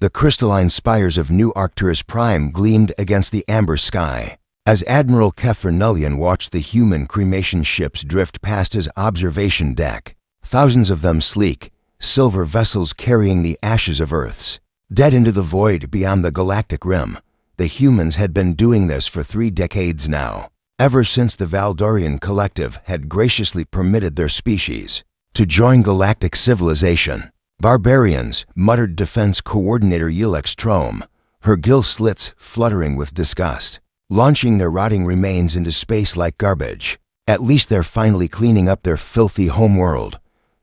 The crystalline spires of New Arcturus Prime gleamed against the amber sky. As Admiral HFY Nullian watched the human cremation ships drift past his observation deck, thousands of them sleek, silver vessels carrying the ashes of Earth's dead into the void beyond the galactic rim. The humans had been doing this for 3 decades now, ever since the Valdorian Collective had graciously permitted their species to join galactic civilization. Barbarians, muttered Defense Coordinator Yelex Trom, her gill slits fluttering with disgust, launching their rotting remains into space like garbage. At least they're finally cleaning up their filthy homeworld.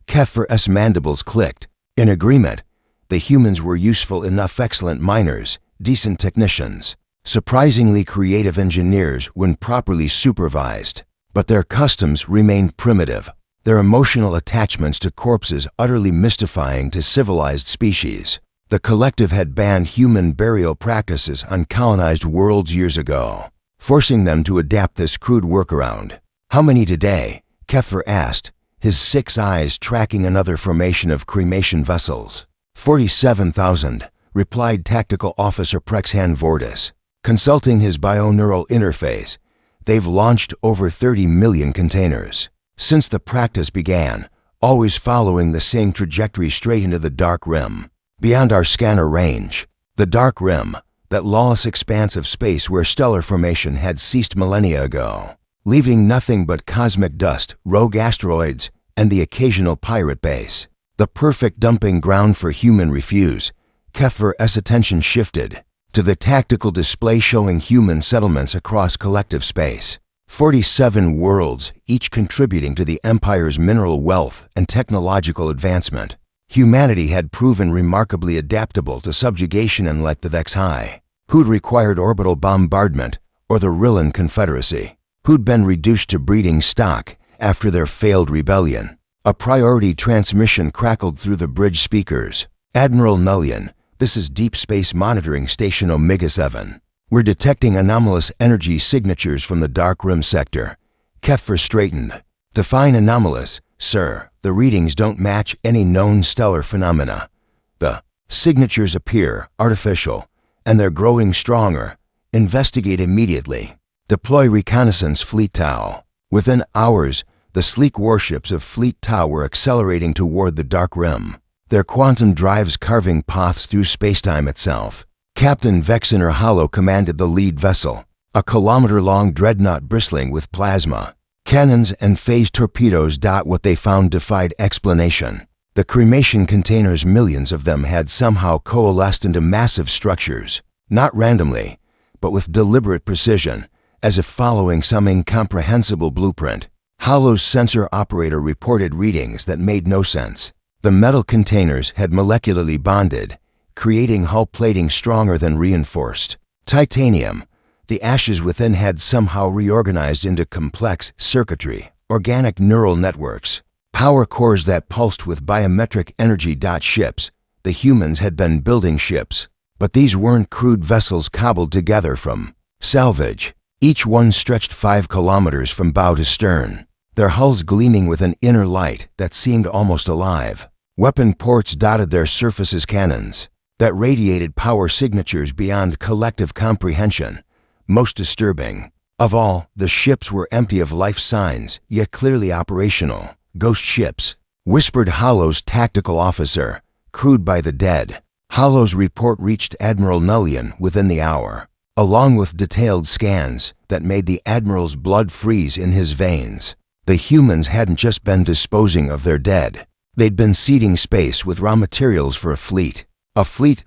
HFY's mandibles clicked. In agreement, the humans were useful enough, excellent miners, decent technicians, surprisingly creative engineers when properly supervised. But their customs remained primitive, their emotional attachments to corpses utterly mystifying to civilized species. The Collective had banned human burial practices on colonized worlds years ago, forcing them to adapt this crude workaround. How many today? HFY asked, his 6 eyes tracking another formation of cremation vessels. 47,000, replied Tactical Officer Prexhan Vortis, consulting his bioneural interface. They've launched over 30 million containers since the practice began, always following the same trajectory straight into the Dark Rim. Beyond our scanner range, the Dark Rim, that lawless expanse of space where stellar formation had ceased millennia ago, leaving nothing but cosmic dust, rogue asteroids, and the occasional pirate base. The perfect dumping ground for human refuse. HFY's attention shifted to the tactical display showing human settlements across collective space. 47 worlds, each contributing to the Empire's mineral wealth and technological advancement. Humanity had proven remarkably adaptable to subjugation, unlike the HFY, who'd required orbital bombardment, or the Rillan Confederacy, who'd been reduced to breeding stock after their failed rebellion. A priority transmission crackled through the bridge speakers. Admiral Nullian, this is Deep Space Monitoring Station Omega-7. We're detecting anomalous energy signatures from the Dark Rim sector. HFY straightened. Define anomalous, sir. The readings don't match any known stellar phenomena. The signatures appear artificial, and they're growing stronger. Investigate immediately. Deploy reconnaissance Fleet Tau. Within hours, the sleek warships of Fleet Tau were accelerating toward the Dark Rim, their quantum drives carving paths through spacetime itself. Captain Vexener Hollow commanded the lead vessel, a kilometer-long dreadnought bristling with plasma. Cannons and phase torpedoes. What they found defied explanation. The cremation containers, millions of them, had somehow coalesced into massive structures, not randomly, but with deliberate precision, as if following some incomprehensible blueprint. Hollow's sensor operator reported readings that made no sense. The metal containers had molecularly bonded, creating hull plating stronger than reinforced titanium. The ashes within had somehow reorganized into complex circuitry, organic neural networks, power cores that pulsed with biometric energy. Ships. The humans had been building ships, but these weren't crude vessels cobbled together from salvage. Each one stretched 5 kilometers from bow to stern, their hulls gleaming with an inner light that seemed almost alive. Weapon ports dotted their surfaces, cannons that radiated power signatures beyond collective comprehension. Most disturbing of all, the ships were empty of life signs, yet clearly operational. Ghost ships, whispered Hollow's tactical officer, crewed by the dead. Hollow's report reached Admiral Nullian within the hour, along with detailed scans that made the Admiral's blood freeze in his veins. The humans hadn't just been disposing of their dead. They'd been seeding space with raw materials for a fleet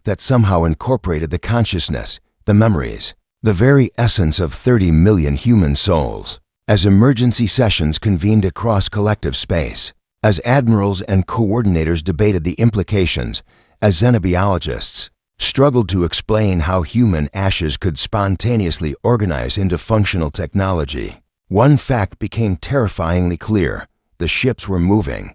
that somehow incorporated the consciousness, the memories, the very essence of 30 million human souls. As emergency sessions convened across collective space, as admirals and coordinators debated the implications, as xenobiologists struggled to explain how human ashes could spontaneously organize into functional technology, one fact became terrifyingly clear: the ships were moving,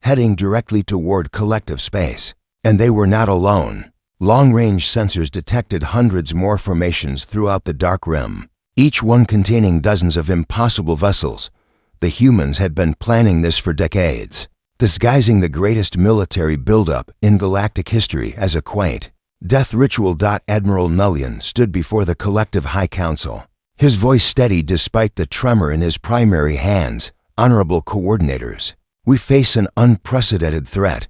heading directly toward collective space. And they were not alone. Long-range sensors detected hundreds more formations throughout the Dark Rim, each one containing dozens of impossible vessels. The humans had been planning this for decades, disguising the greatest military buildup in galactic history as a quaint, Death Ritual. Admiral Nullian stood before the collective High Council, his voice steady despite the tremor in his primary hands. Honorable coordinators, we face an unprecedented threat.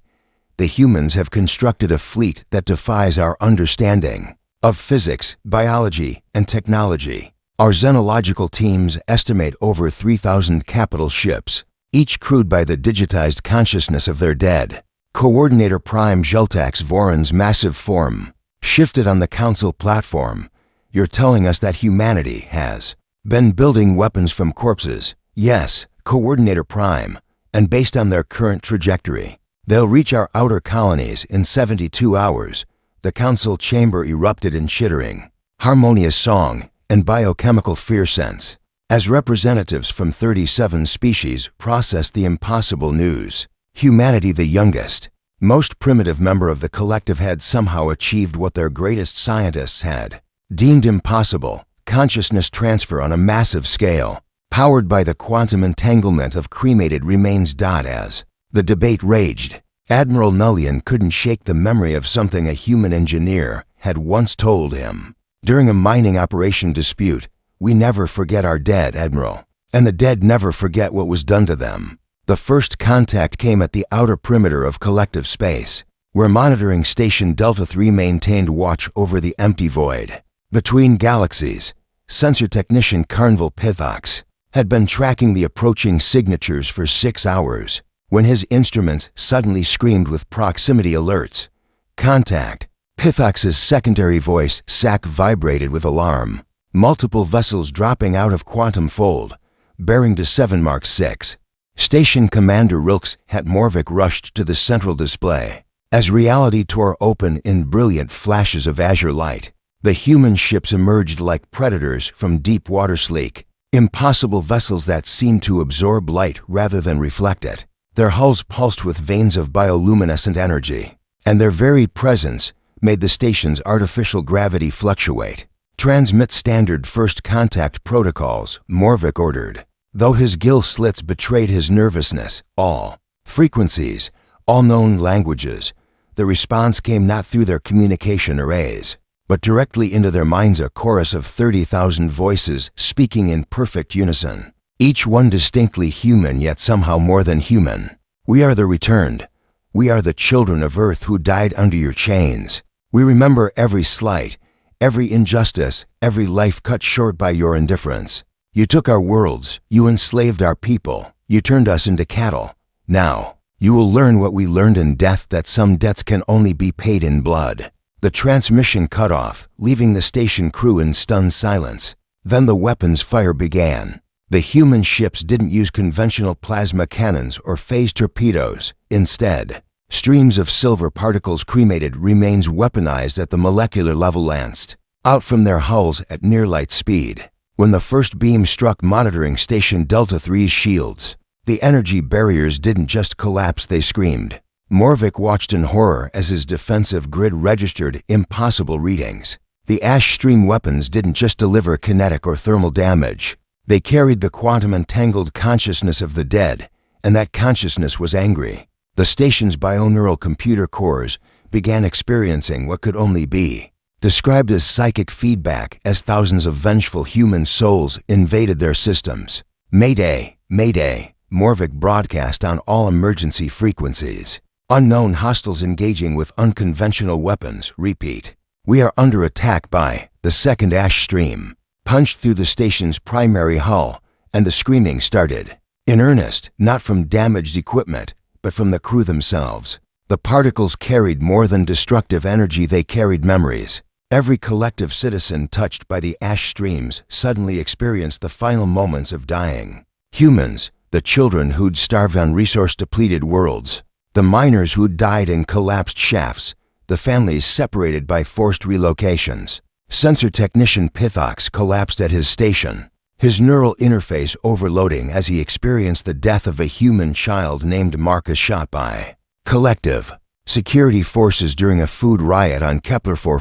The humans have constructed a fleet that defies our understanding of physics, biology, and technology. Our xenological teams estimate over 3,000 capital ships, each crewed by the digitized consciousness of their dead. Coordinator Prime Jeltax Voron's massive form shifted on the Council platform. You're telling us that humanity has been building weapons from corpses? Yes, Coordinator Prime, and based on their current trajectory, they'll reach our outer colonies in 72 hours. The Council chamber erupted in chittering, harmonious song and biochemical fear sense as representatives from 37 species processed the impossible news. Humanity, the youngest, most primitive member of the collective, had somehow achieved what their greatest scientists had deemed impossible: consciousness transfer on a massive scale, powered by the quantum entanglement of cremated remains. As the debate raged, Admiral Nullian couldn't shake the memory of something a human engineer had once told him. During a mining operation dispute, "We never forget our dead, Admiral, and the dead never forget what was done to them." The first contact came at the outer perimeter of collective space, where monitoring station Delta 3 maintained watch over the empty void between galaxies. Sensor technician Carnval Pithox had been tracking the approaching signatures for 6 hours when his instruments suddenly screamed with proximity alerts. "Contact!" Pithox's secondary voice sac vibrated with alarm. Multiple vessels dropping out of quantum fold, bearing to 7 Mark 6. Station Commander Rilks Hatmorvik rushed to the central display. As reality tore open in brilliant flashes of azure light, the human ships emerged like predators from deep water, sleek, impossible vessels that seemed to absorb light rather than reflect it. Their hulls pulsed with veins of bioluminescent energy, and their very presence made the station's artificial gravity fluctuate. "Transmit standard first contact protocols," Morvik ordered. Though his gill slits betrayed his nervousness, all frequencies, all known languages. The response came not through their communication arrays, but directly into their minds, a chorus of 30,000 voices speaking in perfect unison, each one distinctly human yet somehow more than human. "We are the returned. We are the children of Earth who died under your chains. We remember every slight, every injustice, every life cut short by your indifference. You took our worlds, you enslaved our people, you turned us into cattle. Now, you will learn what we learned in death, that some debts can only be paid in blood." The transmission cut off, leaving the station crew in stunned silence. Then the weapons fire began. The human ships didn't use conventional plasma cannons or phase torpedoes. Instead, streams of silver particles, cremated remains weaponized at the molecular level, lanced out from their hulls at near light speed. When the first beam struck monitoring station Delta 3's shields, the energy barriers didn't just collapse, they screamed. Morvik watched in horror as his defensive grid registered impossible readings. The ash stream weapons didn't just deliver kinetic or thermal damage. They carried the quantum entangled consciousness of the dead, and that consciousness was angry. The station's bioneural computer cores began experiencing what could only be described as psychic feedback as thousands of vengeful human souls invaded their systems. "Mayday! Mayday!" Morvik broadcast on all emergency frequencies. "Unknown hostiles engaging with unconventional weapons. Repeat. We are under attack by..." The second ash stream punched through the station's primary hull, and the screaming started. In earnest, not from damaged equipment, but from the crew themselves. The particles carried more than destructive energy, they carried memories. Every collective citizen touched by the ash streams suddenly experienced the final moments of dying. Humans, the children who'd starved on resource-depleted worlds, the miners who'd died in collapsed shafts, the families separated by forced relocations. Sensor technician Pithox collapsed at his station, his neural interface overloading as he experienced the death of a human child named Marcus, shot by collective security forces during a food riot on Kepler 4.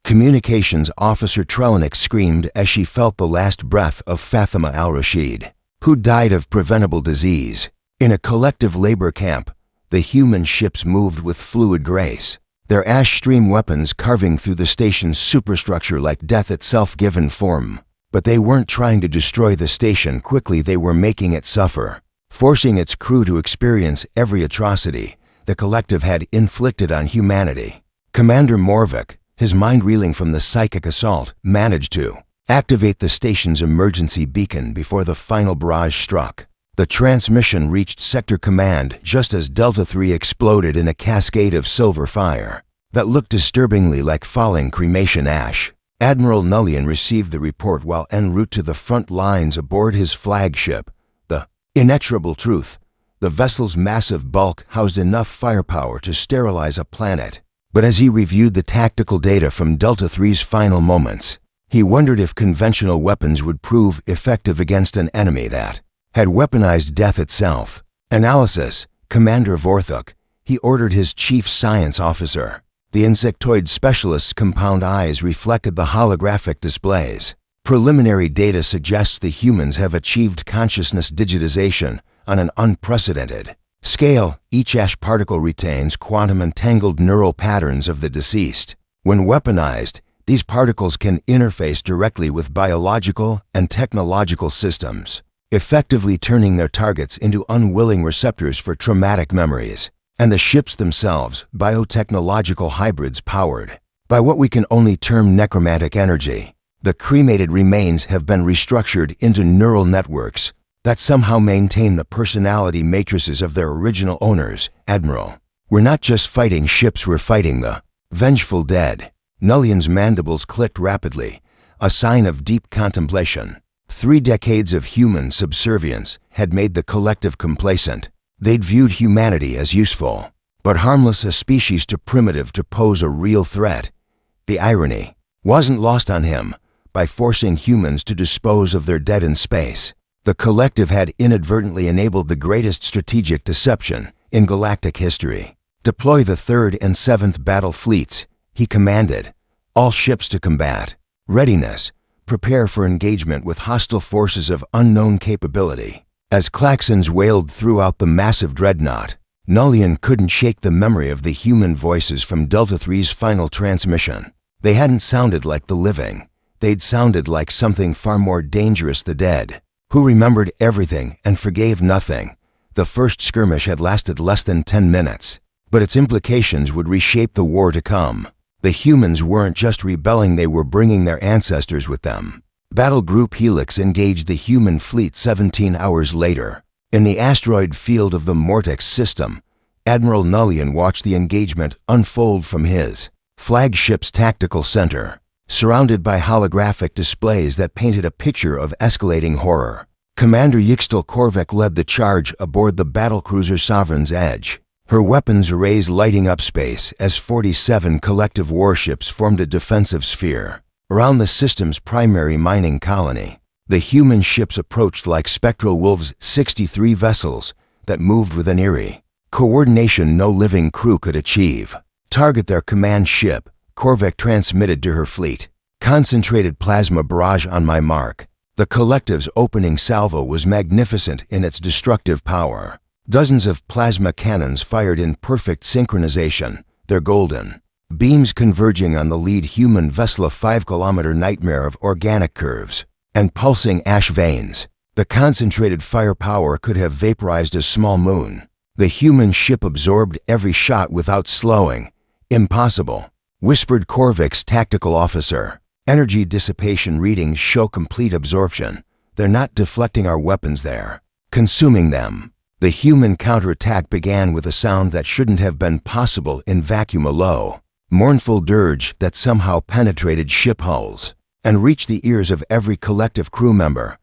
Communications officer Trelanik screamed as she felt the last breath of Fatima al-Rashid, who died of preventable disease. In a collective labor camp, the human ships moved with fluid grace. their ash stream weapons carving through the station's superstructure like death itself given form. But they weren't trying to destroy the station quickly, they were making it suffer, forcing its crew to experience every atrocity the collective had inflicted on humanity. Commander Morvik, his mind reeling from the psychic assault, managed to activate the station's emergency beacon before the final barrage struck. The transmission reached Sector Command just as Delta III exploded in a cascade of silver fire that looked disturbingly like falling cremation ash. Admiral Nullian received the report while en route to the front lines aboard his flagship, the Inexorable Truth. The vessel's massive bulk housed enough firepower to sterilize a planet. But as he reviewed the tactical data from Delta III's final moments, he wondered if conventional weapons would prove effective against an enemy that had weaponized death itself. Analysis. Commander Vorthuk. He ordered his chief science officer. The insectoid specialist's compound eyes reflected the holographic displays. Preliminary data suggests the humans have achieved consciousness digitization on an unprecedented scale. Each ash particle retains quantum-entangled neural patterns of the deceased. When weaponized, these particles can interface directly with biological and technological systems, effectively turning their targets into unwilling receptors for traumatic memories. And the ships themselves, biotechnological hybrids powered by what we can only term necromantic energy. The cremated remains have been restructured into neural networks that somehow maintain the personality matrices of their original owners. Admiral, we're not just fighting ships, we're fighting the vengeful dead. Nullian's mandibles clicked rapidly, a sign of deep contemplation. 3 decades of human subservience had made the collective complacent. They'd viewed humanity as useful, but harmless, a species too primitive to pose a real threat. The irony wasn't lost on him. By forcing humans to dispose of their dead in space, the collective had inadvertently enabled the greatest strategic deception in galactic history. Deploy the 3rd and 7th battle fleets, he commanded. All ships to combat. Readiness. Prepare for engagement with hostile forces of unknown capability. As klaxons wailed throughout the massive dreadnought, Nullian couldn't shake the memory of the human voices from Delta III's final transmission. They hadn't sounded like the living. They'd sounded like something far more dangerous, the dead, who remembered everything and forgave nothing. The first skirmish had lasted less than 10 minutes, but its implications would reshape the war to come. The humans weren't just rebelling, they were bringing their ancestors with them. Battle Group Helix engaged the human fleet 17 hours later. In the asteroid field of the Mortex system, Admiral Nullian watched the engagement unfold from his flagship's tactical center, surrounded by holographic displays that painted a picture of escalating horror. Commander Yixtal Korvek led the charge aboard the battlecruiser Sovereign's Edge, her weapons arrays lighting up space as 47 collective warships formed a defensive sphere around the system's primary mining colony. The human ships approached like spectral wolves, 63 vessels that moved with an eerie coordination no living crew could achieve. Target their command ship, Korvek transmitted to her fleet. Concentrated plasma barrage on my mark. The collective's opening salvo was magnificent in its destructive power. Dozens of plasma cannons fired in perfect synchronization, their golden beams converging on the lead human vessel, a 5-kilometer nightmare of organic curves and pulsing ash veins. The concentrated firepower could have vaporized a small moon. The human ship absorbed every shot without slowing. Impossible, whispered Korvek's tactical officer. Energy dissipation readings show complete absorption. They're not deflecting our weapons, they're consuming them. The human counterattack began with a sound that shouldn't have been possible in vacuum, a low, mournful dirge that somehow penetrated ship hulls and reached the ears of every collective crew member.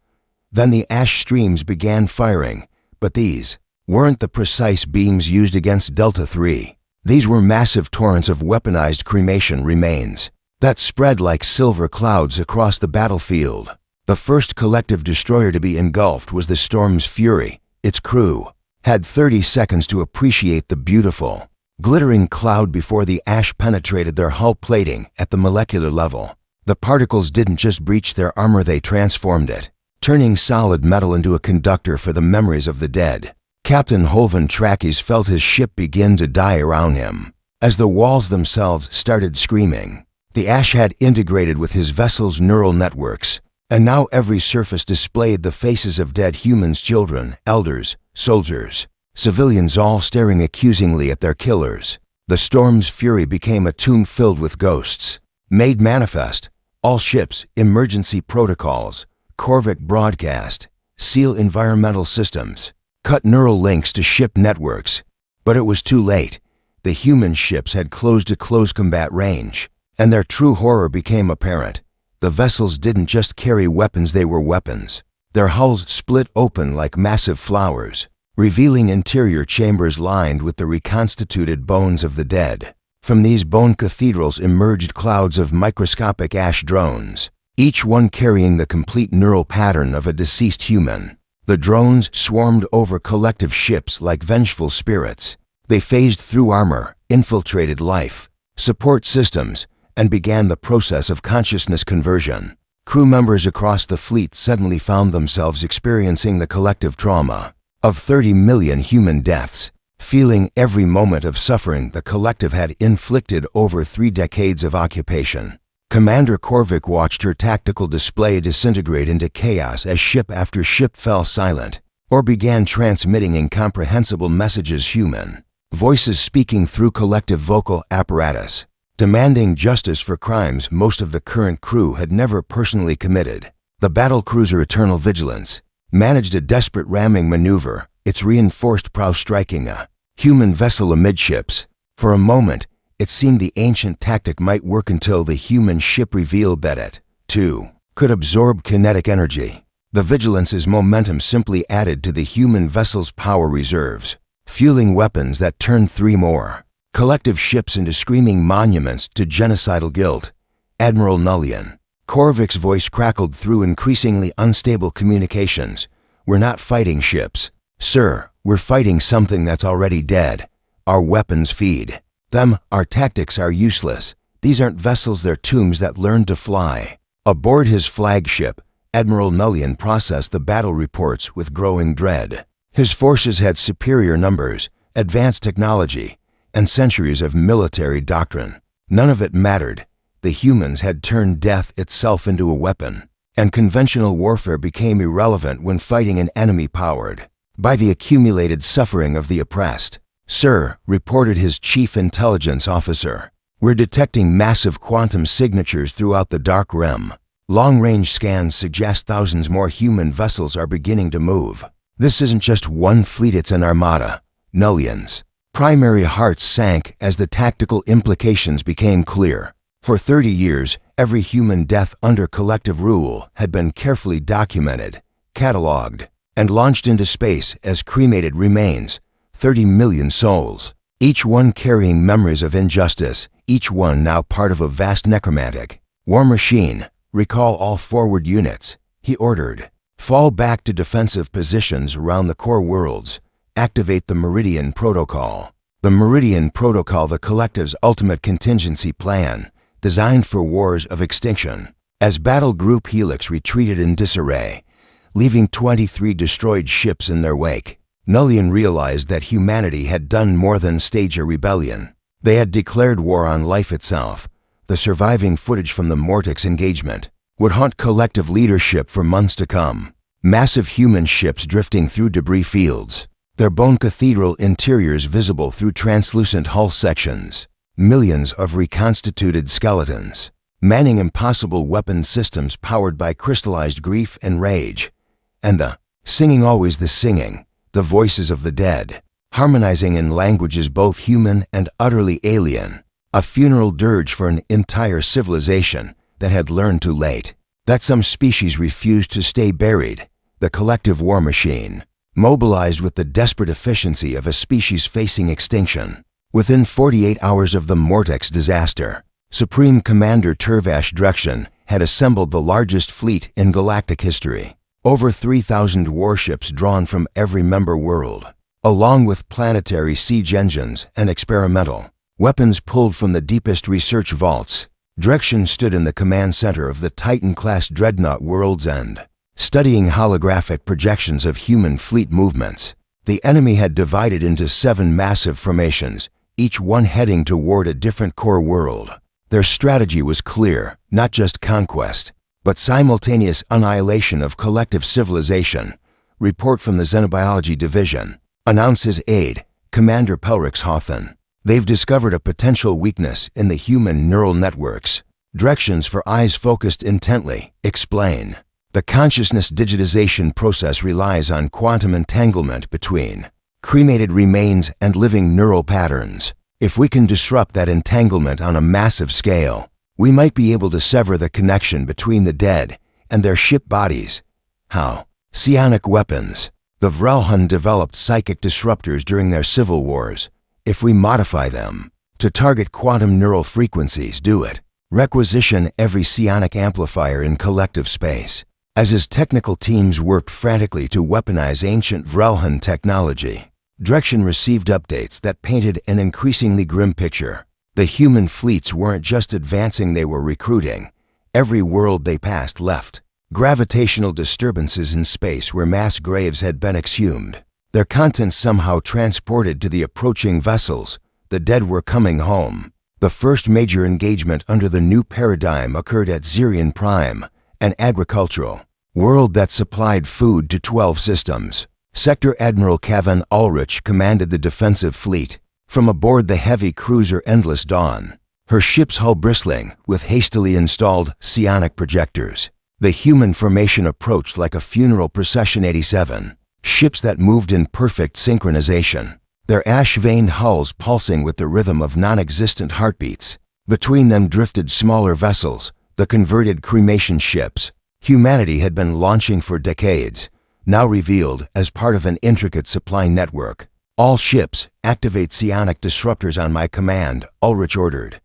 Then the ash streams began firing, but these weren't the precise beams used against Delta III. These were massive torrents of weaponized cremation remains that spread like silver clouds across the battlefield. The first collective destroyer to be engulfed was the Storm's Fury. Its crew had 30 seconds to appreciate the beautiful, glittering cloud before the ash penetrated their hull plating at the molecular level. The particles didn't just breach their armor, they transformed it, turning solid metal into a conductor for the memories of the dead. Captain Holven Trakis felt his ship begin to die around him. as the walls themselves started screaming. The ash had integrated with his vessel's neural networks, and now every surface displayed the faces of dead humans, children, elders, soldiers, civilians, all staring accusingly at their killers. The storm's fury became a tomb filled with ghosts. Made manifest: all ships, emergency protocols, Korvac broadcast, seal environmental systems, cut neural links to ship networks. But it was too late. The human ships had closed to close combat range, and their true horror became apparent. The vessels didn't just carry weapons, they were weapons. Their hulls split open like massive flowers, revealing interior chambers lined with the reconstituted bones of the dead. From these bone cathedrals emerged clouds of microscopic ash drones, each one carrying the complete neural pattern of a deceased human. The drones swarmed over collective ships like vengeful spirits. They phased through armor, infiltrated life support systems, and began the process of consciousness conversion. Crew members across the fleet suddenly found themselves experiencing the collective trauma of 30 million human deaths, feeling every moment of suffering the collective had inflicted over 3 decades of occupation. Commander Korvac watched her tactical display disintegrate into chaos as ship after ship fell silent or began transmitting incomprehensible messages, human voices speaking through collective vocal apparatus, demanding justice for crimes most of the current crew had never personally committed. The battlecruiser Eternal Vigilance managed a desperate ramming maneuver, its reinforced prow striking a human vessel amidships. For a moment, it seemed the ancient tactic might work until the human ship revealed that it, too, could absorb kinetic energy. The Vigilance's momentum simply added to the human vessel's power reserves, fueling weapons that turned 3 more collective ships into screaming monuments to genocidal guilt. Admiral Nullian. Korvac's voice crackled through increasingly unstable communications. "We're not fighting ships, sir. We're fighting something that's already dead. Our weapons feed them. Our tactics are useless. These aren't vessels, they're tombs that learned to fly." Aboard his flagship, Admiral Nullian processed the battle reports with growing dread. His forces had superior numbers, advanced technology, and centuries of military doctrine. None of it mattered. The humans had turned death itself into a weapon, and conventional warfare became irrelevant when fighting an enemy powered by the accumulated suffering of the oppressed. "Sir," reported his chief intelligence officer, "we're detecting massive quantum signatures throughout the Dark Rim. Long-range scans suggest thousands more human vessels are beginning to move. This isn't just one fleet, it's an armada." Nullian's primary heart sank as the tactical implications became clear. For 30 years, every human death under collective rule had been carefully documented, catalogued, and launched into space as cremated remains. 30 million souls, each one carrying memories of injustice, each one now part of a vast necromantic war machine. "Recall all forward units," he ordered. "Fall back to defensive positions around the core worlds. Activate the Meridian Protocol." The Meridian Protocol, the collective's ultimate contingency plan, designed for wars of extinction. As Battle Group Helix retreated in disarray, leaving 23 destroyed ships in their wake, Nullian realized that humanity had done more than stage a rebellion. They had declared war on life itself. The surviving footage from the Mortix engagement would haunt collective leadership for months to come. Massive human ships drifting through debris fields, their bone cathedral interiors visible through translucent hull sections. Millions of reconstituted skeletons, manning impossible weapon systems powered by crystallized grief and rage. And the singing, always the singing, the voices of the dead, harmonizing in languages both human and utterly alien. A funeral dirge for an entire civilization that had learned too late that some species refused to stay buried. The collective war machine, mobilized with the desperate efficiency of a species facing extinction. Within 48 hours of the Mortex disaster, Supreme Commander Turvash Drekshin had assembled the largest fleet in galactic history. Over 3,000 warships drawn from every member world, along with planetary siege engines and experimental weapons pulled from the deepest research vaults. Drekshin stood in the command center of the Titan-class dreadnought World's End, studying holographic projections of human fleet movements. The enemy had divided into 7 massive formations, each one heading toward a different core world. Their strategy was clear, not just conquest, but simultaneous annihilation of collective civilization. Report from the Xenobiology Division. Announces aide, Commander Pelrix Hawthon. They've discovered a potential weakness in the human neural networks. Directions for eyes focused intently. Explain. The consciousness digitization process relies on quantum entanglement between cremated remains and living neural patterns. If we can disrupt that entanglement on a massive scale, we might be able to sever the connection between the dead and their ship bodies. How? Psionic weapons. The Vrelhun developed psychic disruptors during their civil wars. If we modify them to target quantum neural frequencies, do it. Requisition every psionic amplifier in collective space. As his technical teams worked frantically to weaponize ancient Vrelhun technology, Direction received updates that painted an increasingly grim picture. The human fleets weren't just advancing, they were recruiting. Every world they passed left gravitational disturbances in space where mass graves had been exhumed. Their contents somehow transported to the approaching vessels. The dead were coming home. The first major engagement under the new paradigm occurred at Zirian Prime, an agricultural world that supplied food to 12 systems. Sector Admiral Kavan Ulrich commanded the defensive fleet. From aboard the heavy cruiser Endless Dawn, her ship's hull bristling with hastily installed psionic projectors, the human formation approached like a funeral procession. 87 ships that moved in perfect synchronization, their ash-veined hulls pulsing with the rhythm of non-existent heartbeats. Between them drifted smaller vessels, the converted cremation ships humanity had been launching for decades, now revealed as part of an intricate supply network. All ships, activate psionic disruptors on my command, Ulrich ordered.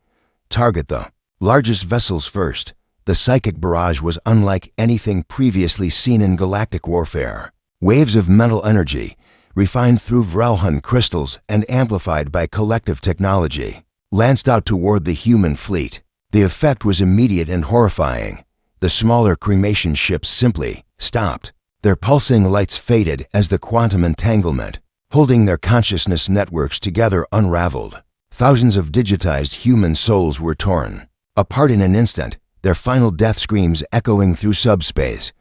Target the largest vessels first. The psychic barrage was unlike anything previously seen in galactic warfare. Waves of mental energy, refined through Vrelhun crystals and amplified by collective technology, lanced out toward the human fleet. The effect was immediate and horrifying. The smaller cremation ships simply stopped. Their pulsing lights faded as the quantum entanglement holding their consciousness networks together unraveled. Thousands of digitized human souls were torn apart in an instant, their final death screams echoing through subspace.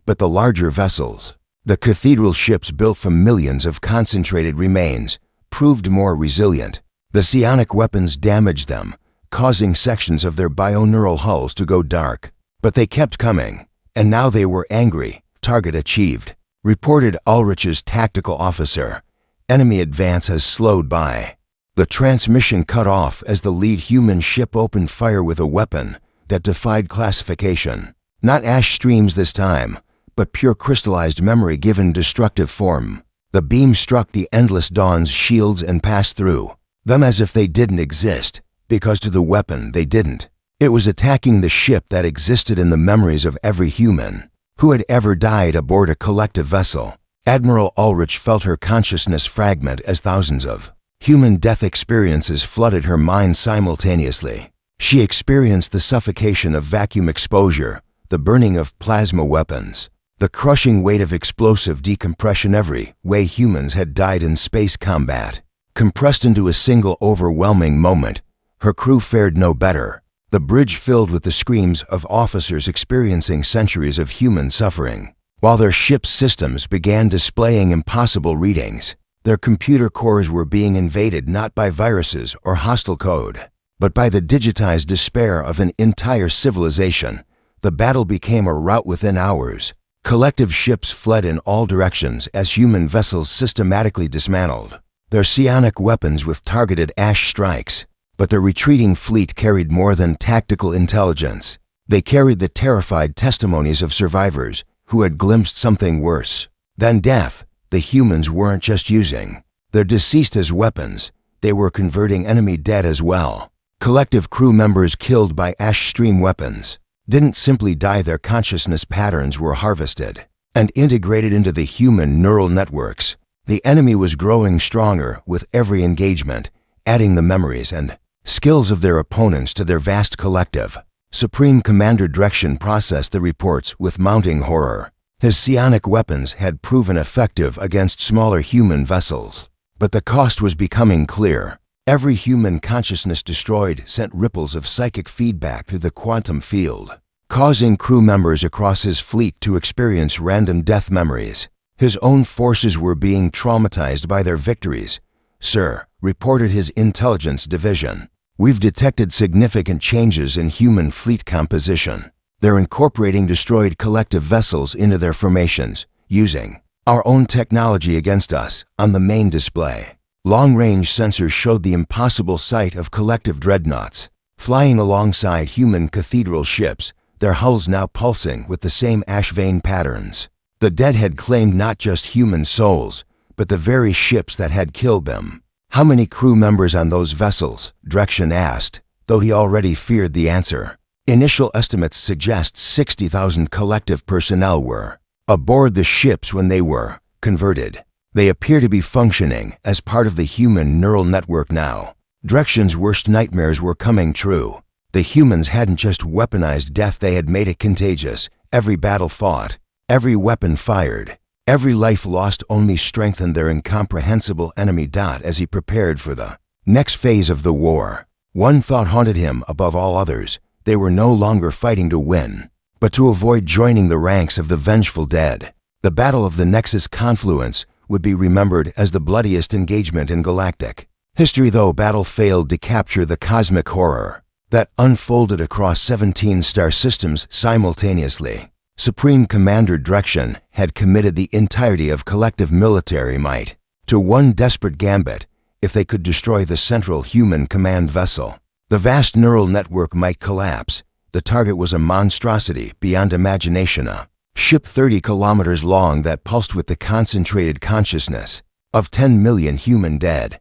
But the larger vessels, the cathedral ships built from millions of concentrated remains, proved more resilient. The psionic weapons damaged them, causing sections of their bioneural hulls to go dark. But they kept coming, and now they were angry. Target achieved, reported Ulrich's tactical officer. Enemy advance has slowed by. The transmission cut off as the lead human ship opened fire with a weapon that defied classification. Not ash streams this time, but pure crystallized memory given destructive form. The beam struck the Endless Dawn's shields and passed through them as if they didn't exist, because to the weapon they didn't. It was attacking the ship that existed in the memories of every human who had ever died aboard a collective vessel. Admiral Ulrich felt her consciousness fragment as thousands of human death experiences flooded her mind simultaneously. She experienced the suffocation of vacuum exposure, the burning of plasma weapons, the crushing weight of explosive decompression. Every way humans had died in space combat, compressed into a single overwhelming moment. Her crew fared no better. The bridge filled with the screams of officers experiencing centuries of human suffering, while their ship's systems began displaying impossible readings. Their computer cores were being invaded not by viruses or hostile code, but by the digitized despair of an entire civilization. The battle became a rout within hours. Collective ships fled in all directions as human vessels systematically dismantled their psionic weapons with targeted ash strikes. But the retreating fleet carried more than tactical intelligence. They carried the terrified testimonies of survivors who had glimpsed something worse than death. The humans weren't just using their deceased as weapons, they were converting enemy dead as well. Collective crew members killed by ash stream weapons didn't simply die, their consciousness patterns were harvested and integrated into the human neural networks. The enemy was growing stronger with every engagement, adding the memories and skills of their opponents to their vast collective. Supreme Commander Direction processed the reports with mounting horror. His psionic weapons had proven effective against smaller human vessels, but the cost was becoming clear. Every human consciousness destroyed sent ripples of psychic feedback through the quantum field, causing crew members across his fleet to experience random death memories. His own forces were being traumatized by their victories. "Sir," reported his intelligence division, "we've detected significant changes in human fleet composition. They're incorporating destroyed collective vessels into their formations, using our own technology against us." On the main display, long-range sensors showed the impossible sight of collective dreadnoughts flying alongside human cathedral ships, their hulls now pulsing with the same ash vein patterns. The dead had claimed not just human souls, but the very ships that had killed them. "How many crew members on those vessels?" Drekshin asked, though he already feared the answer. Initial estimates suggest 60,000 collective personnel were aboard the ships when they were converted. They appear to be functioning as part of the human neural network now. Drekshin's worst nightmares were coming true. The humans hadn't just weaponized death, they had made it contagious. Every battle fought, every weapon fired, every life lost only strengthened their incomprehensible enemy. As he prepared for the next phase of the war, one thought haunted him above all others. They were no longer fighting to win, but to avoid joining the ranks of the vengeful dead. The Battle of the Nexus Confluence would be remembered as the bloodiest engagement in galactic history, though battle failed to capture the cosmic horror that unfolded across 17 star systems simultaneously. Supreme Commander Drekshin had committed the entirety of collective military might to one desperate gambit. If they could destroy the central human command vessel, the vast neural network might collapse. The target was a monstrosity beyond imagination, a ship 30 kilometers long that pulsed with the concentrated consciousness of 10 million human dead.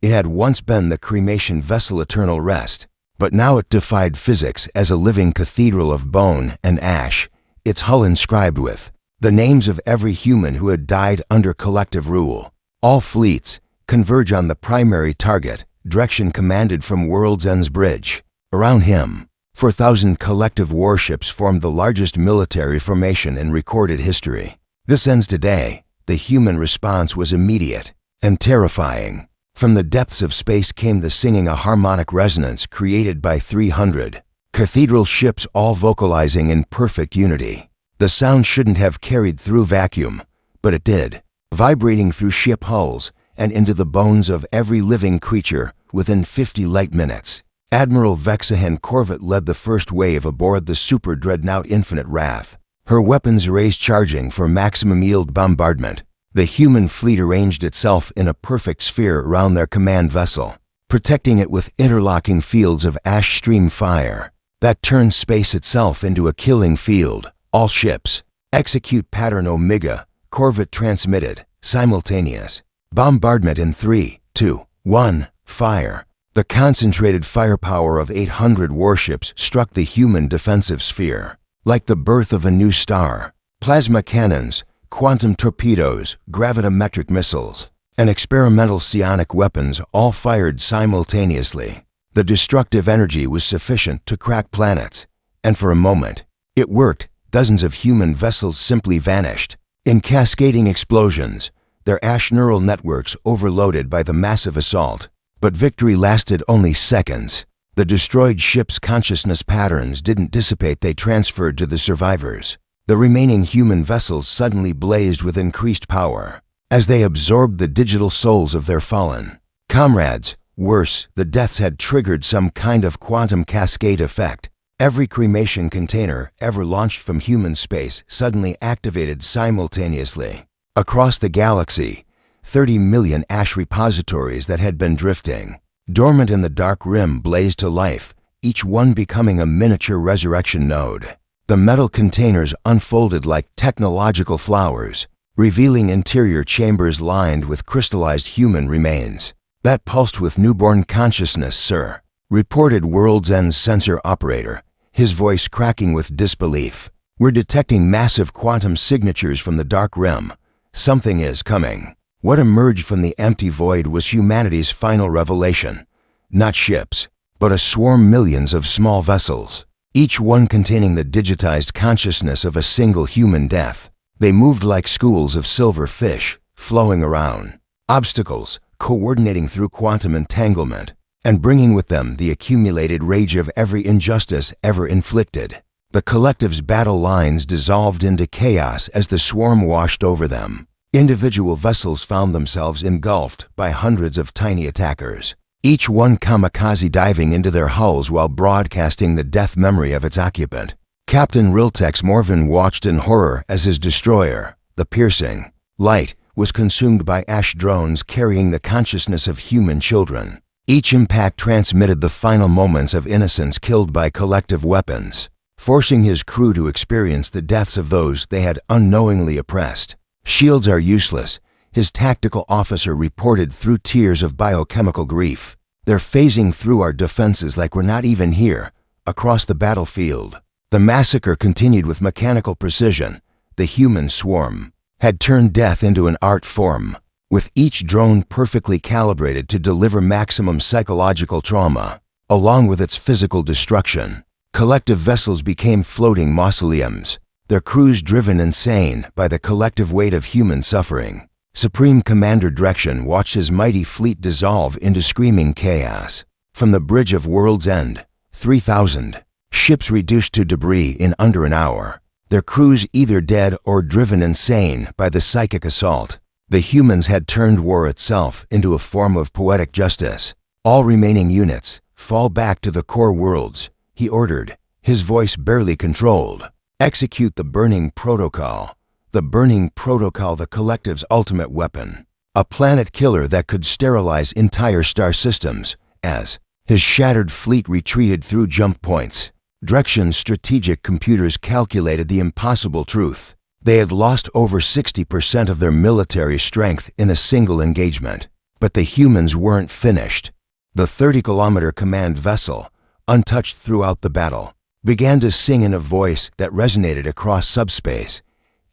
It had once been the cremation vessel Eternal Rest, but now it defied physics as a living cathedral of bone and ash, its hull inscribed with the names of every human who had died under collective rule. All fleets converge on the primary target, Drekshin commanded from World's End's bridge. Around him, 4,000 collective warships formed the largest military formation in recorded history. This ends today. The human response was immediate and terrifying. From the depths of space came the singing, a harmonic resonance created by 300 cathedral ships, all vocalizing in perfect unity. The sound shouldn't have carried through vacuum, but it did, vibrating through ship hulls and into the bones of every living creature within 50 light minutes. Admiral Vexahan Corvette led the first wave aboard the super dreadnought Infinite Wrath, her weapons raised, charging for maximum yield bombardment. The human fleet arranged itself in a perfect sphere around their command vessel, protecting it with interlocking fields of ash stream fire that turned space itself into a killing field. All ships execute pattern Omega, Corvette transmitted. Simultaneous bombardment in 3, 2, 1, fire. The concentrated firepower of 800 warships struck the human defensive sphere like the birth of a new star. Plasma cannons, quantum torpedoes, gravitometric missiles, and experimental psionic weapons all fired simultaneously. The destructive energy was sufficient to crack planets, and for a moment, it worked. Dozens of human vessels simply vanished in cascading explosions, their ash neural networks overloaded by the massive assault. But victory lasted only seconds. The destroyed ship's consciousness patterns didn't dissipate, they transferred to the survivors. The remaining human vessels suddenly blazed with increased power as they absorbed the digital souls of their fallen comrades. Worse, the deaths had triggered some kind of quantum cascade effect. Every cremation container ever launched from human space suddenly activated simultaneously. Across the galaxy, 30 million ash repositories that had been drifting dormant in the dark rim blazed to life, each one becoming a miniature resurrection node. The metal containers unfolded like technological flowers, revealing interior chambers lined with crystallized human remains that pulsed with newborn consciousness. "Sir," reported World's End's sensor operator, his voice cracking with disbelief, "we're detecting massive quantum signatures from the dark rim. Something is coming." What emerged from the empty void was humanity's final revelation. Not ships, but a swarm, millions of small vessels, each one containing the digitized consciousness of a single human death. They moved like schools of silver fish, flowing around obstacles, coordinating through quantum entanglement, and bringing with them the accumulated rage of every injustice ever inflicted. The collective's battle lines dissolved into chaos as the swarm washed over them. Individual vessels found themselves engulfed by hundreds of tiny attackers, each one kamikaze diving into their hulls while broadcasting the death memory of its occupant. Captain Riltex Morvan watched in horror as his destroyer, the piercing light, was consumed by ash drones carrying the consciousness of human children. Each impact transmitted the final moments of innocence killed by collective weapons, forcing his crew to experience the deaths of those they had unknowingly oppressed. "Shields are useless," his tactical officer reported through tears of biochemical grief. "They're phasing through our defenses like we're not even here." Across the battlefield, the massacre continued with mechanical precision. The human swarm had turned death into an art form, with each drone perfectly calibrated to deliver maximum psychological trauma, along with its physical destruction. Collective vessels became floating mausoleums, their crews driven insane by the collective weight of human suffering. Supreme Commander Drection watched his mighty fleet dissolve into screaming chaos. From the Bridge of World's End, 3,000 ships reduced to debris in under an hour, their crews either dead or driven insane by the psychic assault. The humans had turned war itself into a form of poetic justice. "All remaining units, fall back to the core worlds," he ordered, his voice barely controlled. "Execute the burning protocol." The burning protocol, the collective's ultimate weapon. A planet killer that could sterilize entire star systems. As his shattered fleet retreated through jump points, Drexen's strategic computers calculated the impossible truth. They had lost over 60% of their military strength in a single engagement. But the humans weren't finished. The 30-kilometer command vessel, untouched throughout the battle, began to sing in a voice that resonated across subspace.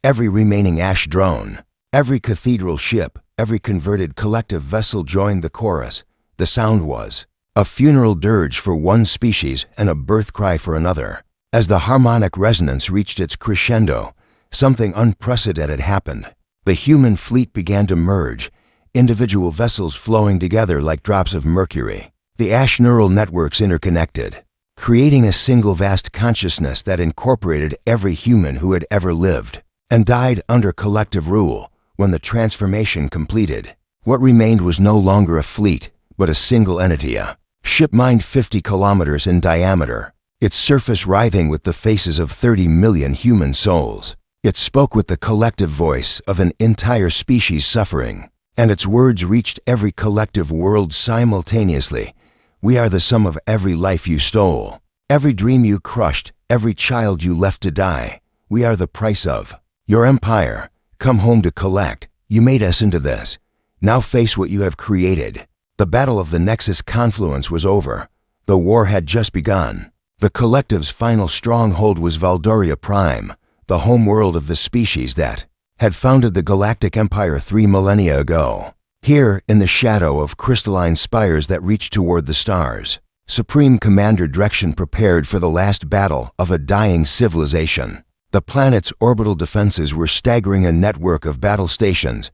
Every remaining ash drone, every cathedral ship, every converted collective vessel joined the chorus. The sound was a funeral dirge for one species and a birth cry for another. As the harmonic resonance reached its crescendo, something unprecedented happened. The human fleet began to merge, individual vessels flowing together like drops of mercury. The ash neural networks interconnected, creating a single vast consciousness that incorporated every human who had ever lived and died under collective rule. When the transformation completed, what remained was no longer a fleet, but a single entity, a ship mined 50 kilometers in diameter, its surface writhing with the faces of 30 million human souls. It spoke with the collective voice of an entire species suffering, and its words reached every collective world simultaneously. "We are the sum of every life you stole, every dream you crushed, every child you left to die. We are the price of your empire. Come home to collect. You made us into this. Now face what you have created." The battle of the Nexus confluence was over. The war had just begun. The collective's final stronghold was Valdoria Prime, the home world of the species that had founded the Galactic Empire 3 millennia ago. Here, in the shadow of crystalline spires that reached toward the stars, Supreme Commander Drection prepared for the last battle of a dying civilization. The planet's orbital defenses were staggering, a network of battle stations,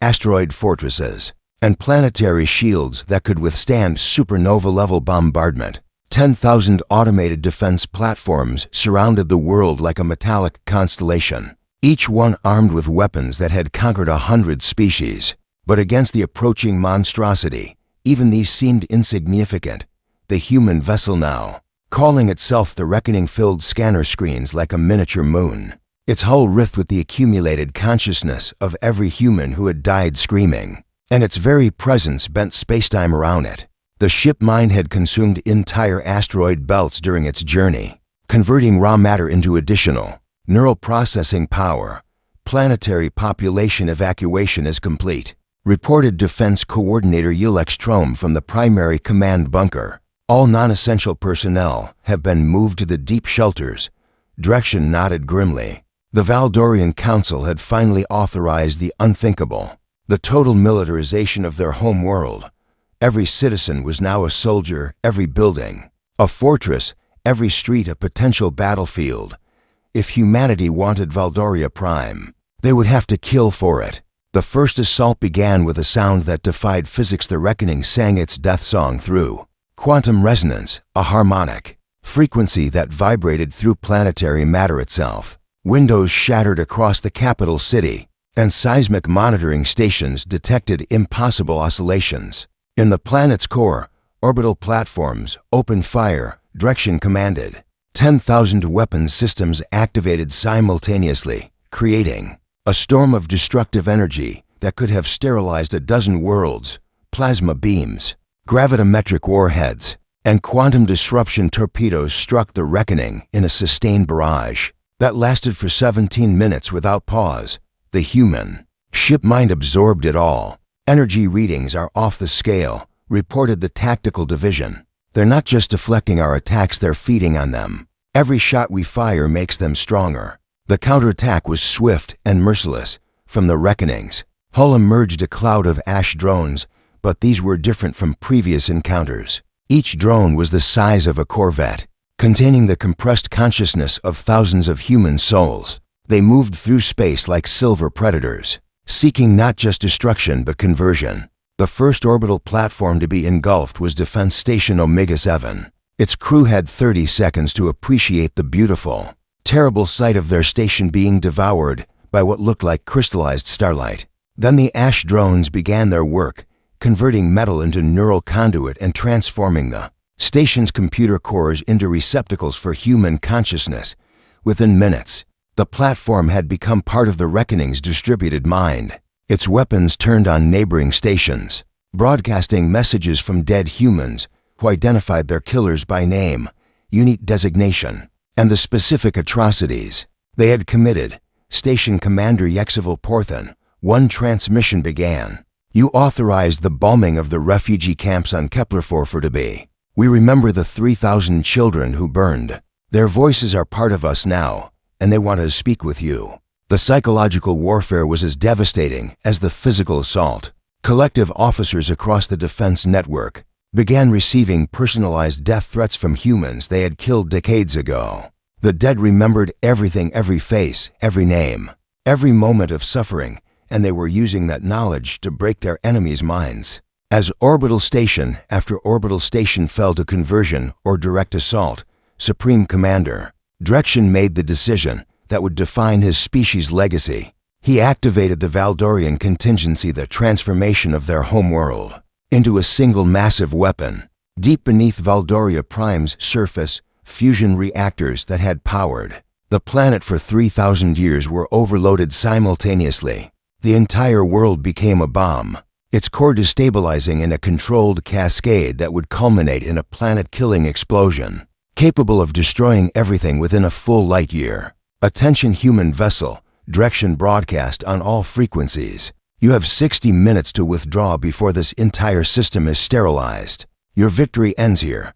asteroid fortresses, and planetary shields that could withstand supernova-level bombardment. 10,000 automated defense platforms surrounded the world like a metallic constellation, each one armed with weapons that had conquered 100 species. But against the approaching monstrosity, even these seemed insignificant. The human vessel now, calling itself the Reckoning, filled scanner screens like a miniature moon. Its hull writhed with the accumulated consciousness of every human who had died screaming, and its very presence bent spacetime around it. The ship mine had consumed entire asteroid belts during its journey, converting raw matter into additional neural processing power. Planetary population evacuation is complete, reported Defense Coordinator Yulek Strom from the primary command bunker. All non-essential personnel have been moved to the deep shelters. Drection nodded grimly. The Valdorian Council had finally authorized the unthinkable, the total militarization of their home world. Every citizen was now a soldier, every building a fortress, every street a potential battlefield. If humanity wanted Valdoria Prime, they would have to kill for it. The first assault began with a sound that defied physics. The reckoning sang its death song through quantum resonance, a harmonic frequency that vibrated through planetary matter itself. Windows shattered across the capital city, and seismic monitoring stations detected impossible oscillations. In the planet's core, orbital platforms opened fire, direction commanded. 10,000 weapons systems activated simultaneously, creating a storm of destructive energy that could have sterilized a dozen worlds. Plasma beams, gravimetric warheads, and quantum disruption torpedoes struck the reckoning in a sustained barrage that lasted for 17 minutes without pause. The human ship mind absorbed it all. Energy readings are off the scale, reported the tactical division. They're not just deflecting our attacks, they're feeding on them. Every shot we fire makes them stronger. The counterattack was swift and merciless. From the reckoning's hull emerged a cloud of ash drones, but these were different from previous encounters. Each drone was the size of a corvette, containing the compressed consciousness of thousands of human souls. They moved through space like silver predators, seeking not just destruction but conversion. The first orbital platform to be engulfed was Defense Station Omega-7. Its crew had 30 seconds to appreciate the beautiful, terrible sight of their station being devoured by what looked like crystallized starlight. Then the ash drones began their work, converting metal into neural conduit and transforming the station's computer cores into receptacles for human consciousness. Within minutes, the platform had become part of the reckoning's distributed mind. Its weapons turned on neighboring stations, broadcasting messages from dead humans who identified their killers by name, unique designation, and the specific atrocities they had committed. Station Commander Yexevil Porthan, one transmission began. You authorized the bombing of the refugee camps on Kepler-4 to be. We remember the 3,000 children who burned. Their voices are part of us now, and they want to speak with you. The psychological warfare was as devastating as the physical assault. Collective officers across the defense network began receiving personalized death threats from humans they had killed decades ago. The dead remembered everything, every face, every name, every moment of suffering, and they were using that knowledge to break their enemies' minds. As orbital station after orbital station fell to conversion or direct assault, Supreme Commander Drexion made the decision that would define his species' legacy. He activated the Valdorian contingency, the transformation of their homeworld, into a single massive weapon. Deep beneath Valdoria Prime's surface, fusion reactors that had powered the planet for 3,000 years were overloaded simultaneously. The entire world became a bomb, its core destabilizing in a controlled cascade that would culminate in a planet-killing explosion, capable of destroying everything within a full light year. Attention human vessel, Drexion broadcast on all frequencies. You have 60 minutes to withdraw before this entire system is sterilized. Your victory ends here.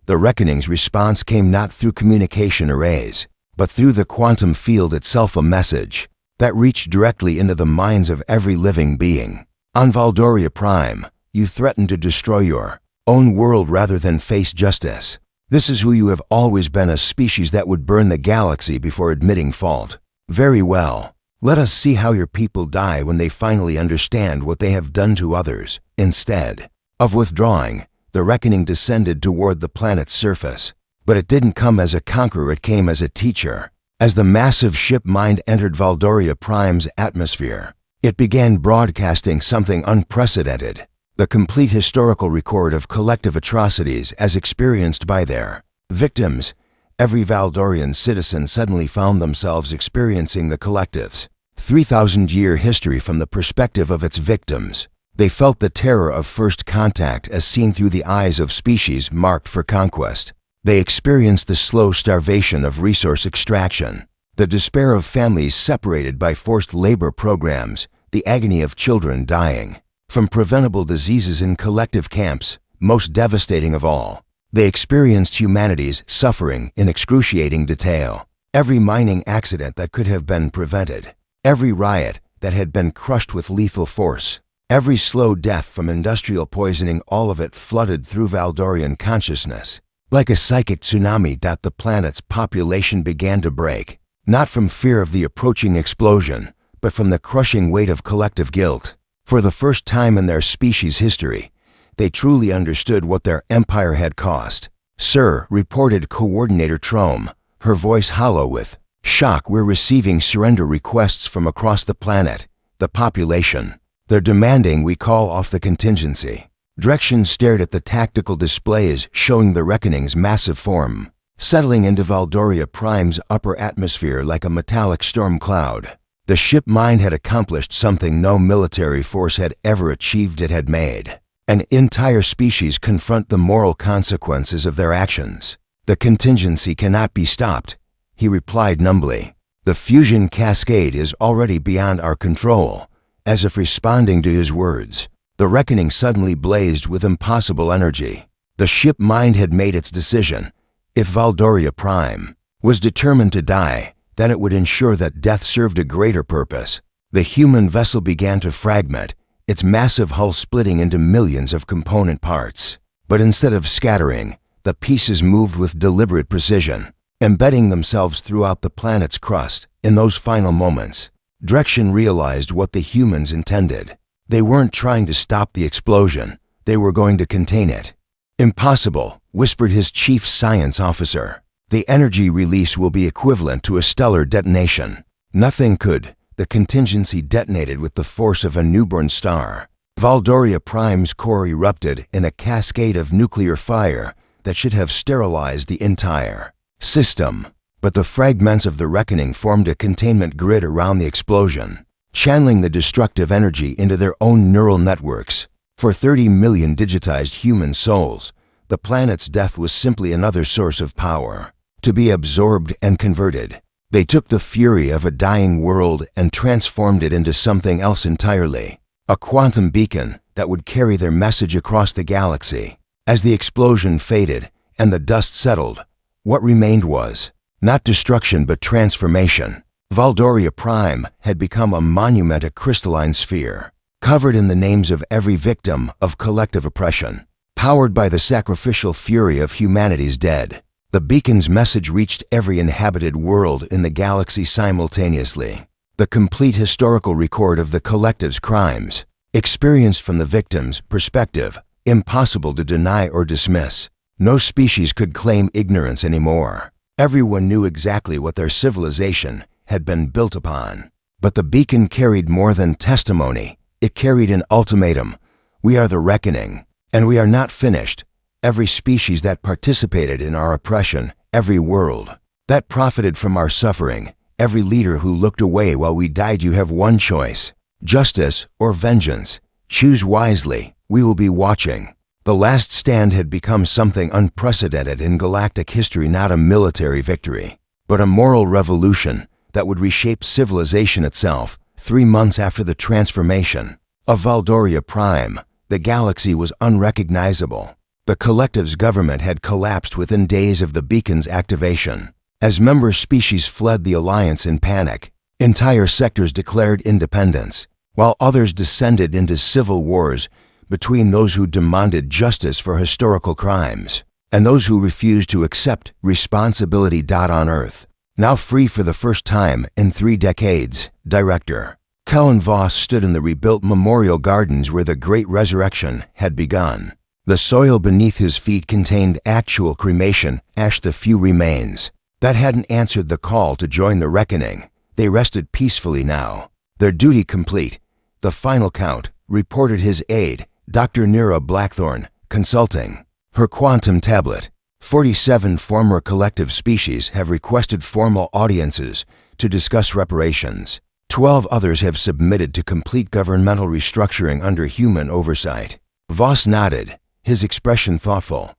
The Reckoning's response came not through communication arrays, but through the quantum field itself, a message that reached directly into the minds of every living being. On Valdoria Prime, you threaten to destroy your own world rather than face justice. This is who you have always been, a species that would burn the galaxy before admitting fault. Very well. Let us see how your people die when they finally understand what they have done to others. Instead of withdrawing, the Reckoning descended toward the planet's surface. But it didn't come as a conqueror, it came as a teacher. As the massive ship mind entered Valdoria Prime's atmosphere, it began broadcasting something unprecedented. The complete historical record of collective atrocities as experienced by their victims. Every Valdorian citizen suddenly found themselves experiencing the collective's 3,000-year history from the perspective of its victims. They felt the terror of first contact as seen through the eyes of species marked for conquest. They experienced the slow starvation of resource extraction, the despair of families separated by forced labor programs, the agony of children dying from preventable diseases in collective camps. Most devastating of all, they experienced humanity's suffering in excruciating detail. Every mining accident that could have been prevented, every riot that had been crushed with lethal force, every slow death from industrial poisoning, all of it flooded through Valdorian consciousness. Like a psychic tsunami, the planet's population began to break, not from fear of the approaching explosion, but from the crushing weight of collective guilt. For the first time in their species' history, they truly understood what their empire had cost. "Sir," reported Coordinator Trome, her voice hollow with shock, "we're receiving surrender requests from across the planet. The population. They're demanding we call off the contingency." Drexian stared at the tactical displays showing the Reckoning's massive form, settling into Valdoria Prime's upper atmosphere like a metallic storm cloud. The ship mind had accomplished something no military force had ever achieved. It had made an entire species confront the moral consequences of their actions. "The contingency cannot be stopped," he replied numbly. "The fusion cascade is already beyond our control." As if responding to his words, the Reckoning suddenly blazed with impossible energy. The ship mind had made its decision. If Valdoria Prime was determined to die, then it would ensure that death served a greater purpose. The human vessel began to fragment, its massive hull splitting into millions of component parts. But instead of scattering, the pieces moved with deliberate precision, embedding themselves throughout the planet's crust. In those final moments, Drexian realized what the humans intended. They weren't trying to stop the explosion, they were going to contain it. "Impossible," whispered his chief science officer. "The energy release will be equivalent to a stellar detonation." Nothing could. The contingency detonated with the force of a newborn star. Valdoria Prime's core erupted in a cascade of nuclear fire that should have sterilized the entire system. But the fragments of the Reckoning formed a containment grid around the explosion, channeling the destructive energy into their own neural networks. For 30 million digitized human souls, the planet's death was simply another source of power, to be absorbed and converted. They took the fury of a dying world and transformed it into something else entirely, a quantum beacon that would carry their message across the galaxy. As the explosion faded and the dust settled, what remained was not destruction but transformation. Valdoria Prime had become a monument, a crystalline sphere, covered in the names of every victim of collective oppression, powered by the sacrificial fury of humanity's dead. The beacon's message reached every inhabited world in the galaxy simultaneously. The complete historical record of the collective's crimes, experienced from the victim's perspective, impossible to deny or dismiss. No species could claim ignorance anymore. Everyone knew exactly what their civilization had been built upon. But the beacon carried more than testimony. It carried an ultimatum. We are the Reckoning, and we are not finished. Every species that participated in our oppression, every world that profited from our suffering, every leader who looked away while we died, you have one choice: justice or vengeance. Choose wisely. We will be watching. The last stand had become something unprecedented in galactic history, not a military victory, but a moral revolution that would reshape civilization itself. 3 months after the transformation of Valdoria Prime, the galaxy was unrecognizable. The collective's government had collapsed within days of the beacon's activation. As member species fled the Alliance in panic, entire sectors declared independence, while others descended into civil wars between those who demanded justice for historical crimes and those who refused to accept responsibility. On Earth, now free for the first time in 3 decades, Director Kellen Voss stood in the rebuilt memorial gardens where the Great Resurrection had begun. The soil beneath his feet contained actual cremation ash, the few remains that hadn't answered the call to join the Reckoning. They rested peacefully now, their duty complete. "The final count," reported his aide, Dr. Nira Blackthorne, consulting her quantum tablet. 47 former collective species have requested formal audiences to discuss reparations. 12 others have submitted to complete governmental restructuring under human oversight. Voss nodded, his expression thoughtful.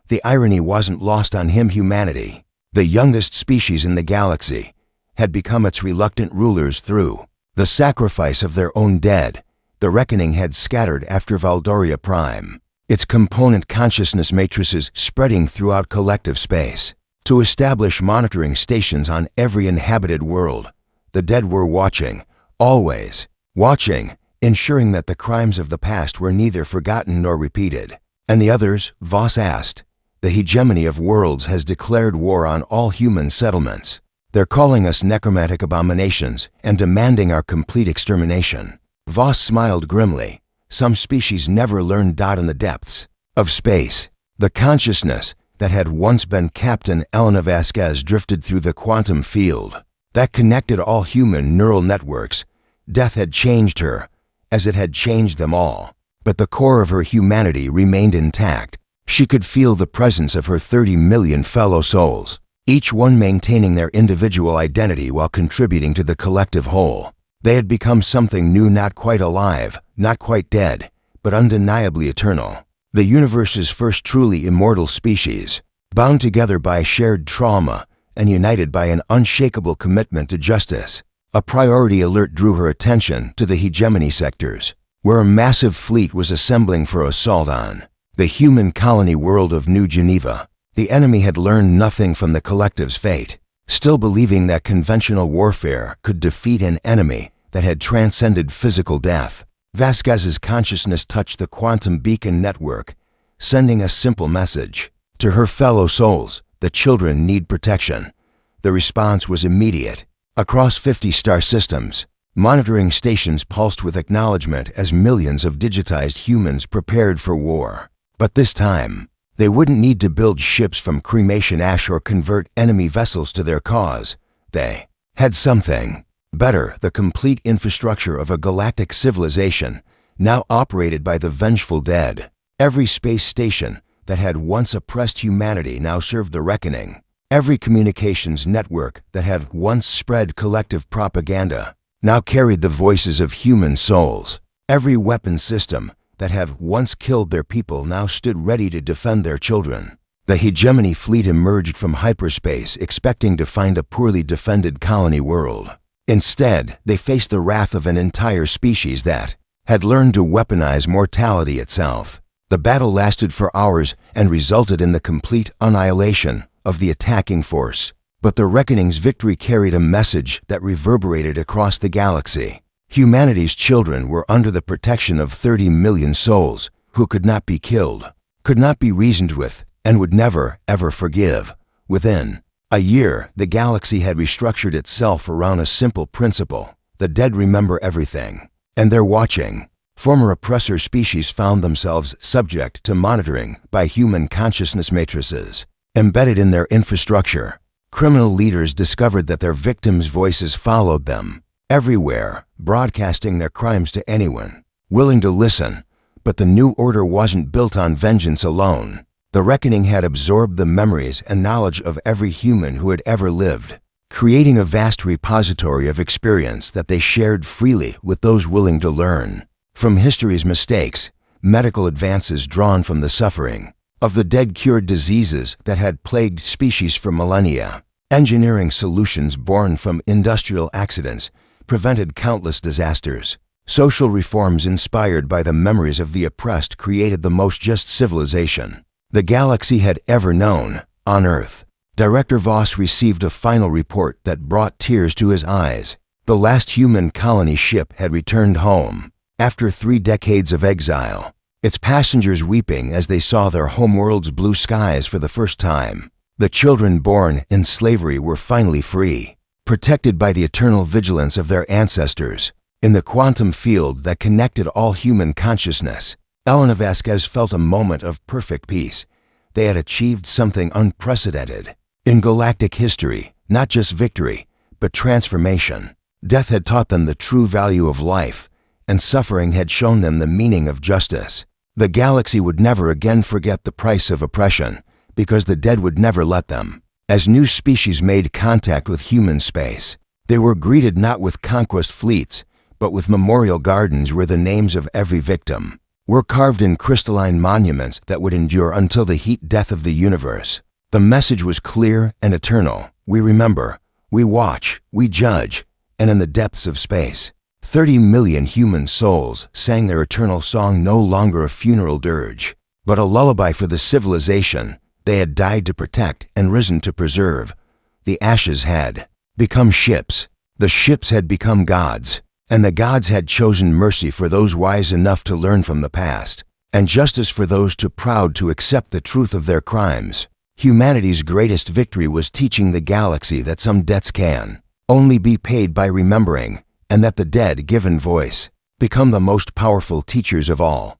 The irony wasn't lost on him. Humanity, the youngest species in the galaxy, had become its reluctant rulers through the sacrifice of their own dead. The Reckoning had scattered after Valdoria Prime, its component consciousness matrices spreading throughout collective space. To establish monitoring stations on every inhabited world, the dead were watching, always watching, ensuring that the crimes of the past were neither forgotten nor repeated. "And the others?" Voss asked. "The hegemony of worlds has declared war on all human settlements. They're calling us necromantic abominations and demanding our complete extermination." Voss smiled grimly. Some species never learned. In the depths of space, the consciousness that had once been Captain Elena Vasquez drifted through the quantum field that connected all human neural networks. Death had changed her, as it had changed them all, but the core of her humanity remained intact. She could feel the presence of her 30 million fellow souls, each one maintaining their individual identity while contributing to the collective whole. They had become something new, not quite alive, not quite dead, but undeniably eternal. The universe's first truly immortal species, bound together by shared trauma and united by an unshakable commitment to justice. A priority alert drew her attention to the hegemony sectors, where a massive fleet was assembling for assault on the human colony world of New Geneva. The enemy had learned nothing from the collective's fate, still believing that conventional warfare could defeat an enemy that had transcended physical death. Vasquez's consciousness touched the quantum beacon network, sending a simple message to her fellow souls: the children need protection. The response was immediate. Across 50 star systems, monitoring stations pulsed with acknowledgement as millions of digitized humans prepared for war. But this time, they wouldn't need to build ships from cremation ash or convert enemy vessels to their cause. They had something better: the complete infrastructure of a galactic civilization, now operated by the vengeful dead. Every space station that had once oppressed humanity now served the reckoning. Every communications network that had once spread collective propaganda now carried the voices of human souls. Every weapon system that had once killed their people now stood ready to defend their children. The hegemony fleet emerged from hyperspace expecting to find a poorly defended colony world. Instead, they faced the wrath of an entire species that had learned to weaponize mortality itself. The battle lasted for hours and resulted in the complete annihilation of the attacking force. But the reckoning's victory carried a message that reverberated across the galaxy. Humanity's children were under the protection of 30 million souls who could not be killed, could not be reasoned with, and would never, ever forgive. Within a year, the galaxy had restructured itself around a simple principle: the dead remember everything, and they're watching. Former oppressor species found themselves subject to monitoring by human consciousness matrices embedded in their infrastructure. Criminal leaders discovered that their victims' voices followed them everywhere, broadcasting their crimes to anyone willing to listen. But the new order wasn't built on vengeance alone. The reckoning had absorbed the memories and knowledge of every human who had ever lived, creating a vast repository of experience that they shared freely with those willing to learn. From history's mistakes, medical advances drawn from the suffering of the dead cured diseases that had plagued species for millennia, engineering solutions born from industrial accidents prevented countless disasters. Social reforms inspired by the memories of the oppressed created the most just civilization the galaxy had ever known on Earth. Director Voss received a final report that brought tears to his eyes. The last human colony ship had returned home after 3 decades of exile, its passengers weeping as they saw their homeworld's blue skies for the first time. The children born in slavery were finally free, protected by the eternal vigilance of their ancestors. In the quantum field that connected all human consciousness, Elena Vasquez felt a moment of perfect peace. They had achieved something unprecedented in galactic history, not just victory, but transformation. Death had taught them the true value of life, and suffering had shown them the meaning of justice. The galaxy would never again forget the price of oppression, because the dead would never let them. As new species made contact with human space, they were greeted not with conquest fleets, but with memorial gardens where the names of every victim were carved in crystalline monuments that would endure until the heat death of the universe. The message was clear and eternal: we remember, we watch, we judge, and in the depths of space, 30 million human souls sang their eternal song, no longer a funeral dirge, but a lullaby for the civilization they had died to protect and risen to preserve. The ashes had become ships, the ships had become gods, and the gods had chosen mercy for those wise enough to learn from the past, and justice for those too proud to accept the truth of their crimes. Humanity's greatest victory was teaching the galaxy that some debts can only be paid by remembering, and that the dead, given voice, become the most powerful teachers of all.